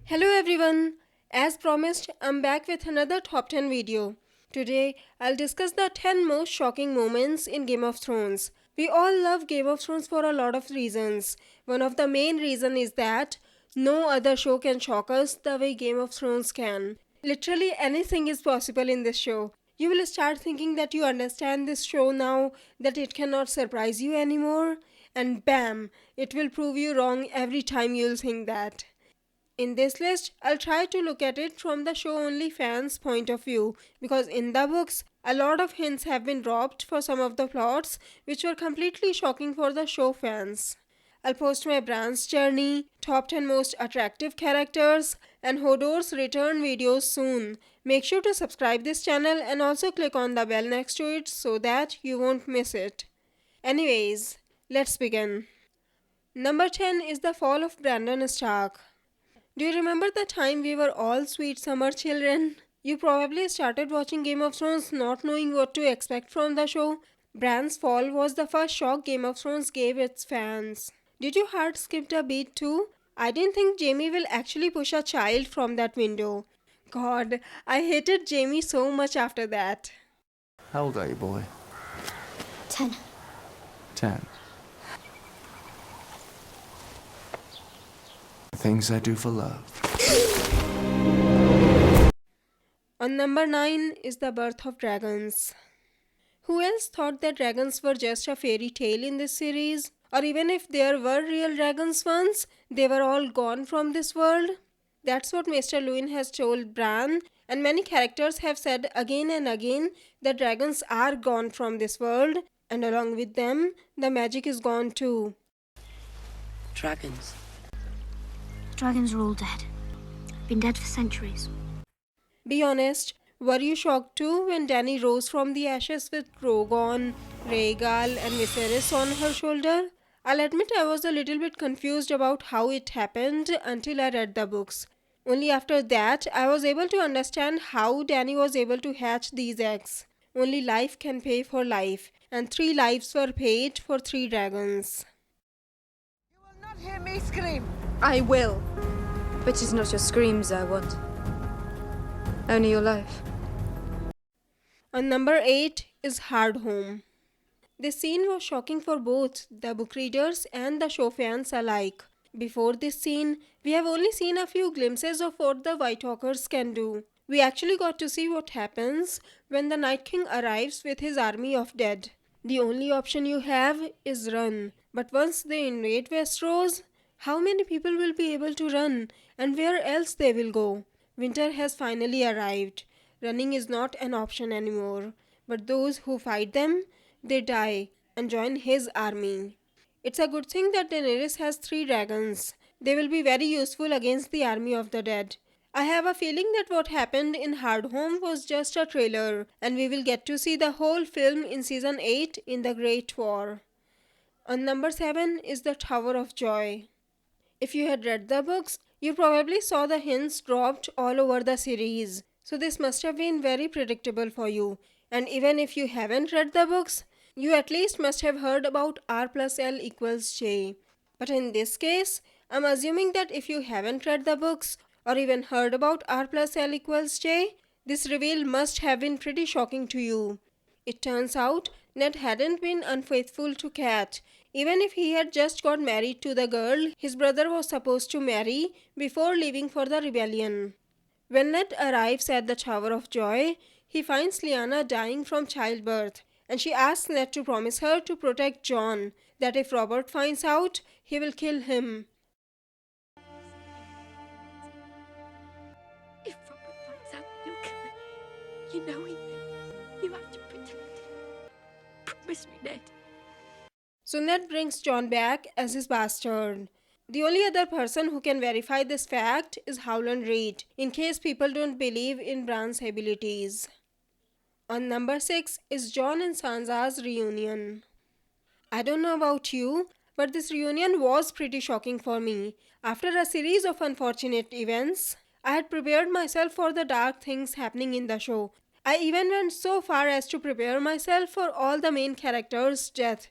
Hello everyone! As promised, I'm back with another top 10 video. Today, I'll discuss the 10 most shocking moments in Game of Thrones. We all love Game of Thrones for a lot of reasons. One of the main reasons is that no other show can shock us the way Game of Thrones can. Literally anything is possible in this show. You will start thinking that you understand this show now, that it cannot surprise you anymore, and bam, it will prove you wrong every time you'll think that. In this list, I'll try to look at it from the show only fans' point of view because in the books, a lot of hints have been dropped for some of the plots which were completely shocking for the show fans. I'll post my Bran's journey, top 10 most attractive characters, and Hodor's return videos soon. Make sure to subscribe this channel and also click on the bell next to it so that you won't miss it. Anyways, let's begin. Number 10 is the fall of Brandon Stark. Do you remember the time we were all sweet summer children? You probably started watching Game of Thrones not knowing what to expect from the show. Bran's fall was the first shock Game of Thrones gave its fans. Did your heart skip a beat too? I didn't think Jaime will actually push a child from that window. God, I hated Jaime so much after that. How old are you, boy? 10. 10. Things I do for love. On number 9 is the birth of dragons. Who else thought that dragons were just a fairy tale in this series? Or even if there were real dragons once, they were all gone from this world? That's what Mr. Lewin has told Bran, and many characters have said again and again that dragons are gone from this world, and along with them, the magic is gone too. Dragons. Dragons are all dead. Been dead for centuries. Be honest, were you shocked too when Dany rose from the ashes with Drogon, Rhaegal and Viserys on her shoulder? I'll admit I was a little bit confused about how it happened until I read the books. Only after that, I was able to understand how Dany was able to hatch these eggs. Only life can pay for life, and 3 lives were paid for 3 dragons. You will not hear me scream. I will. But it's not your screams I want. Only your life. On number 8 is Hardhome. This scene was shocking for both the book readers and the show fans alike. Before this scene, we have only seen a few glimpses of what the White Walkers can do. We actually got to see what happens when the Night King arrives with his army of dead. The only option you have is run. But once they invade Westeros, how many people will be able to run, and where else they will go? Winter has finally arrived. Running is not an option anymore. But those who fight them, they die and join his army. It's a good thing that Daenerys has 3 dragons. They will be very useful against the army of the dead. I have a feeling that what happened in Hardhome was just a trailer, and we will get to see the whole film in season 8 in the Great War. On number 7 is the Tower of Joy. If you had read the books, you probably saw the hints dropped all over the series. So this must have been very predictable for you. And even if you haven't read the books, you at least must have heard about R plus L equals J. But in this case, I'm assuming that if you haven't read the books or even heard about R plus L equals J, this reveal must have been pretty shocking to you. It turns out Ned hadn't been unfaithful to Cat. Even if he had just got married to the girl his brother was supposed to marry before leaving for the rebellion. When Ned arrives at the Tower of Joy, he finds Lyanna dying from childbirth, and she asks Ned to promise her to protect Jon, that if Robert finds out, he will kill him. If Robert finds out, you'll kill him. You know he will. You have to protect him. Promise me, Ned. So Ned brings Jon back as his bastard. The only other person who can verify this fact is Howland Reed, in case people don't believe in Bran's abilities. On number 6 is Jon and Sansa's reunion. I don't know about you, but this reunion was pretty shocking for me. After a series of unfortunate events, I had prepared myself for the dark things happening in the show. I even went so far as to prepare myself for all the main characters' death.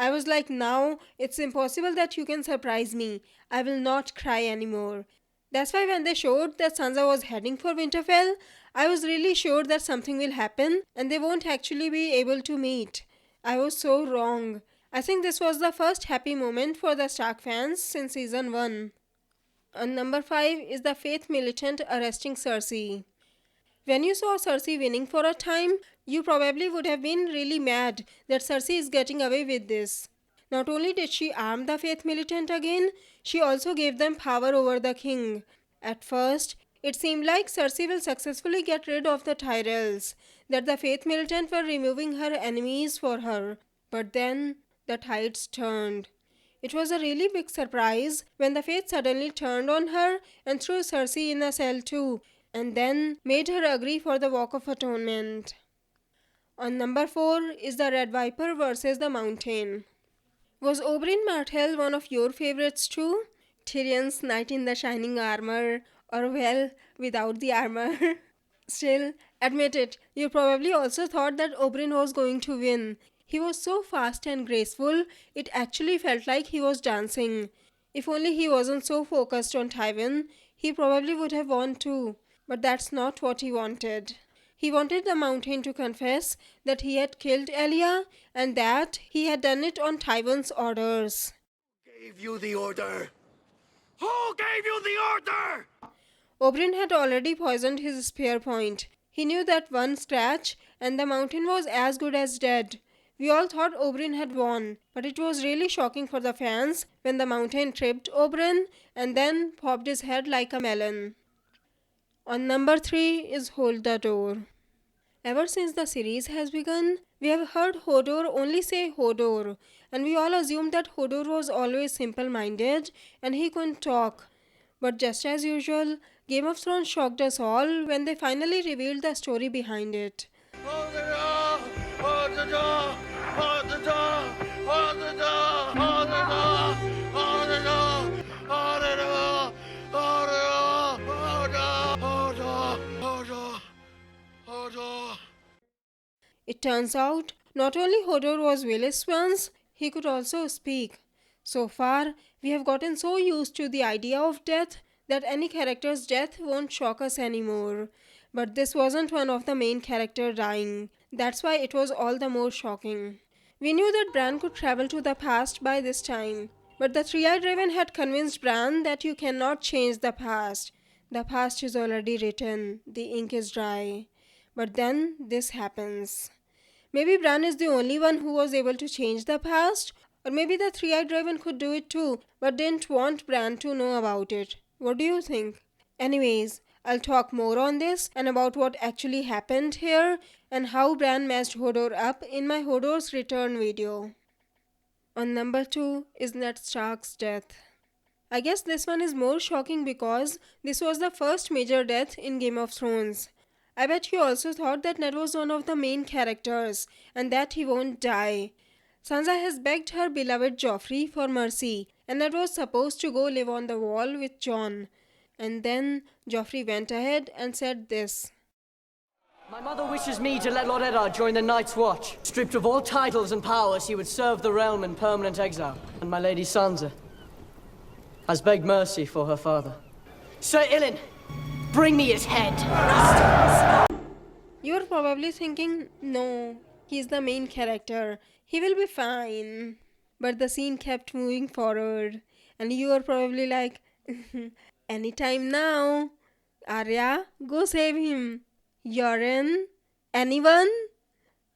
I was like, now it's impossible that you can surprise me. I will not cry anymore. That's why when they showed that Sansa was heading for Winterfell, I was really sure that something will happen and they won't actually be able to meet. I was so wrong. I think this was the first happy moment for the Stark fans since season 1. On number 5 is the Faith Militant arresting Cersei. When you saw Cersei winning for a time, you probably would have been really mad that Cersei is getting away with this. Not only did she arm the Faith Militant again, she also gave them power over the king. At first, it seemed like Cersei will successfully get rid of the Tyrells, that the Faith Militant were removing her enemies for her. But then, the tides turned. It was a really big surprise when the Faith suddenly turned on her and threw Cersei in a cell too, and then made her agree for the Walk of Atonement. On number 4 is the Red Viper versus the Mountain. Was Oberyn Martell one of your favorites too? Tyrion's knight in the shining armor, or well, without the armor. Still, admit it, you probably also thought that Oberyn was going to win. He was so fast and graceful, it actually felt like he was dancing. If only he wasn't so focused on Tywin, he probably would have won too. But that's not what he wanted. He wanted the Mountain to confess that he had killed Elia and that he had done it on Tywin's orders. Gave you the order? Who gave you the order? Oberyn had already poisoned his spear point. He knew that one scratch and the Mountain was as good as dead. We all thought Oberyn had won, but it was really shocking for the fans when the Mountain tripped Oberyn and then popped his head like a melon. On number 3 is Hold the Door. Ever since the series has begun, we have heard Hodor only say Hodor, and we all assumed that Hodor was always simple-minded and he couldn't talk. But just as usual, Game of Thrones shocked us all when they finally revealed the story behind it. Hold the door! Hold the door! Hold the door! Hold the door! Hold the door! Hold the door! Hold the door! Hold the door! Hold the door! Hold the door! Hold the door! It turns out, not only Hodor was Willis once, he could also speak. So far, we have gotten so used to the idea of death that any character's death won't shock us anymore. But this wasn't one of the main characters dying. That's why it was all the more shocking. We knew that Bran could travel to the past by this time, but the Three-Eyed Raven had convinced Bran that you cannot change the past. The past is already written, the ink is dry. But then this happens. Maybe Bran is the only one who was able to change the past, or maybe the Three-Eyed Raven could do it too, but didn't want Bran to know about it. What do you think? Anyways, I'll talk more on this and about what actually happened here and how Bran messed Hodor up in my Hodor's Return video. On number 2 is Ned Stark's death. I guess this one is more shocking because this was the first major death in Game of Thrones. I bet you also thought that Ned was one of the main characters and that he won't die. Sansa has begged her beloved Joffrey for mercy and Ned was supposed to go live on the wall with Jon. And then Joffrey went ahead and said this. My mother wishes me to let Lord Eddard join the Night's Watch. Stripped of all titles and powers, he would serve the realm in permanent exile. And my lady Sansa has begged mercy for her father. Sir Ilyn, bring me his head. You're probably thinking, no, he's the main character. He will be fine. But the scene kept moving forward. And you are probably like, anytime now. Arya, go save him. Yoren? Anyone?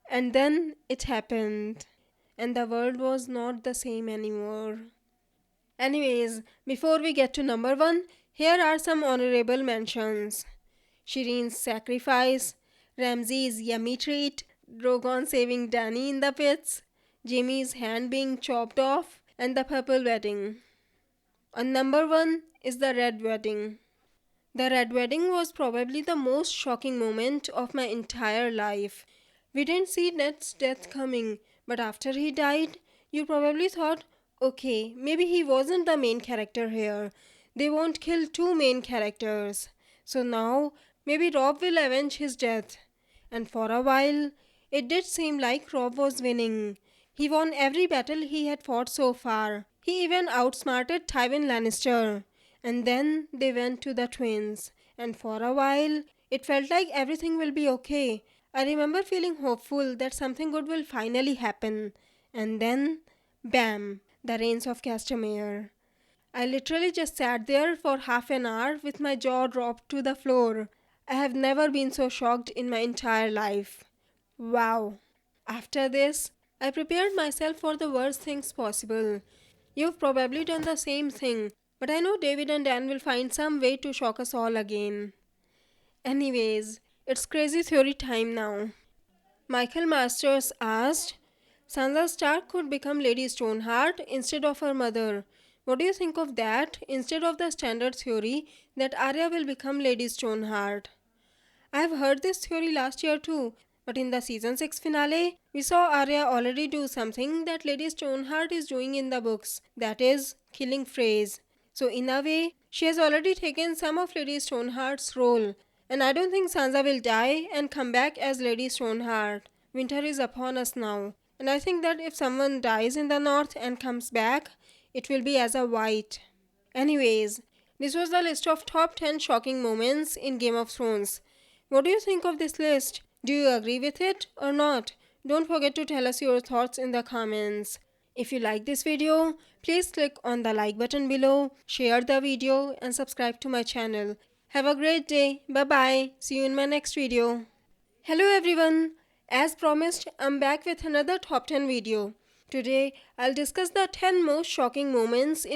And then it happened. And the world was not the same anymore. Anyways, before we get to number 1, here are some honorable mentions. Shireen's sacrifice, Ramsay's yummy treat, Drogon saving Dany in the pits, Jaime's hand being chopped off, and the purple wedding. On number 1 is the red wedding. The red wedding was probably the most shocking moment of my entire life. We didn't see Ned's death coming, but after he died, you probably thought, okay, maybe he wasn't the main character here. They won't kill 2 main characters. So now, maybe Robb will avenge his death. And for a while, it did seem like Robb was winning. He won every battle he had fought so far. He even outsmarted Tywin Lannister. And then they went to the twins, and for a while, it felt like everything will be okay. I remember feeling hopeful that something good will finally happen. And then, bam, the rains of Castamere. I literally just sat there for half an hour with my jaw dropped to the floor. I have never been so shocked in my entire life. Wow. After this, I prepared myself for the worst things possible. You've probably done the same thing, but I know David and Dan will find some way to shock us all again. Anyways, it's crazy theory time now. Michael Masters asked, Sansa Stark could become Lady Stoneheart instead of her mother. What do you think of that instead of the standard theory that Arya will become Lady Stoneheart? I have heard this theory last year too, but in the season 6 finale, we saw Arya already do something that Lady Stoneheart is doing in the books, that is, killing Freys. So in a way, she has already taken some of Lady Stoneheart's role, and I don't think Sansa will die and come back as Lady Stoneheart. Winter is upon us now, and I think that if someone dies in the north and comes back, it will be as a white. Anyways, this was the list of top 10 shocking moments in Game of Thrones. What do you think of this list? Do you agree with it or not? Don't forget to tell us your thoughts in the comments. If you like this video, please click on the like button below, share the video and subscribe to my channel. Have a great day. Bye bye. See you in my next video. Hello everyone. As promised, I'm back with another top 10 video. Today, I'll discuss the 10 most shocking moments in